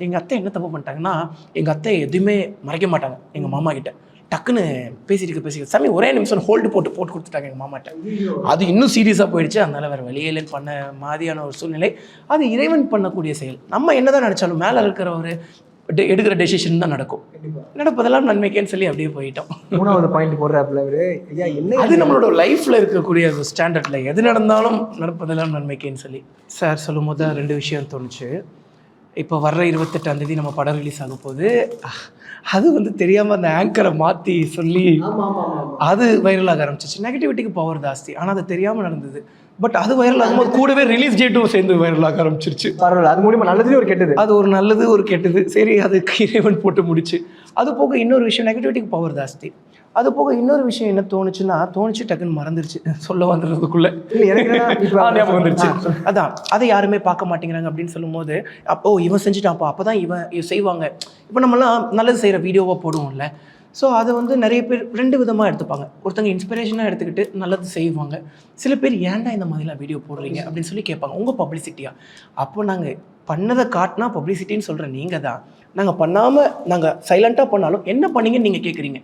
எங்கள் அத்தை என்ன தப்பு பண்ணிட்டாங்கன்னா, எங்கள் அத்தை எதுவுமே மறைக்க மாட்டாங்க எங்கள் மாமா கிட்ட. டக்குன்னு பேசிட்டு சாமி ஒரே நிமிஷம் ஹோல்டு போட்டு கொடுத்துட்டாங்க எங்கள் மாமாட்ட. அது இன்னும் சீரியஸாக போயிடுச்சு. அதனால வேறு வழியிலேன்னு பண்ண மாதிரியான ஒரு சூழ்நிலை. அது இறைவன் பண்ணக்கூடிய செயல். நம்ம என்ன தான் நினச்சாலும் மேலே இருக்கிறவர் எடுக்கிற டெசிஷன் தான் நடக்கும். நடப்பதெல்லாம் நன்மைக்கேன்னு சொல்லி அப்படியே போயிட்டோம். 3வது பாயிண்ட் போடுறாப்புல அவரு. ஐயா என்ன அது நம்மளோட லைஃப்பில் இருக்கக்கூடிய ஒரு ஸ்டாண்டர்டில் எது நடந்தாலும் நடப்பதெல்லாம் நன்மைக்கேன்னு சொல்லி சார் சொல்லும் போது தான் 2 விஷயம் தோணுச்சு. இப்போ வர்ற 28ஆம் தேதி நம்ம படம் ரிலீஸ் ஆக போகுது. அது வந்து தெரியாமல் அந்த ஆங்கரை மாற்றி சொல்லி அது வைரலாக ஆரம்பிச்சிச்சு. நெகட்டிவிட்டிக்கு பவர் ஜாஸ்தி. ஆனால் அது தெரியாமல் நடந்தது. பட் அது வைரல் ஆகும்போது கூடவே ரிலீஸ் டேட்டும் சேர்ந்து வைரலாக ஆரம்பிச்சிருச்சு. பரவாயில்ல, அது மூலியமாக நல்லதுலேயும் ஒரு கெட்டது. அது ஒரு நல்லது ஒரு கெட்டது. சரி, அதுக்கு இறைவன் போட்டு முடிச்சு. அது போக இன்னொரு விஷயம், நெகட்டிவிட்டிக்கு பவர் ஜாஸ்தி. அது போக இன்னொரு விஷயம் என்ன தோணுச்சு டக்குன்னு மறந்துருச்சு சொல்ல வந்துடுறதுக்குள்ள ஞாபகம் வந்துருச்சு. அதான் அதை யாருமே பார்க்க மாட்டேங்கிறாங்க அப்படின்னு சொல்லும்போது, அப்போ இவன் செஞ்சுட்டான்ப்பா, அப்போ தான் இவன் செய்வாங்க. இப்போ நம்மலாம் நல்லது செய்கிற வீடியோவாக போடுவோம்ல. ஸோ அதை வந்து நிறைய பேர் 2 விதமாக எடுத்துப்பாங்க. ஒருத்தங்க இன்ஸ்பிரேஷனாக எடுத்துக்கிட்டு நல்லது செய்வாங்க. சில பேர் ஏன்டா இந்த மாதிரிலாம் வீடியோ போடுறீங்க அப்படின்னு சொல்லி கேட்பாங்க. உங்கள் பப்ளிசிட்டியா? அப்போ நாங்கள் பண்ணதை காட்டினா பப்ளிசிட்டின்னு சொல்கிற நீங்கள் தான். நாங்கள் பண்ணாமல் நாங்கள் சைலண்ட்டாக பண்ணாலும் என்ன பண்ணீங்கன்னு நீங்கள் கேட்குறீங்க.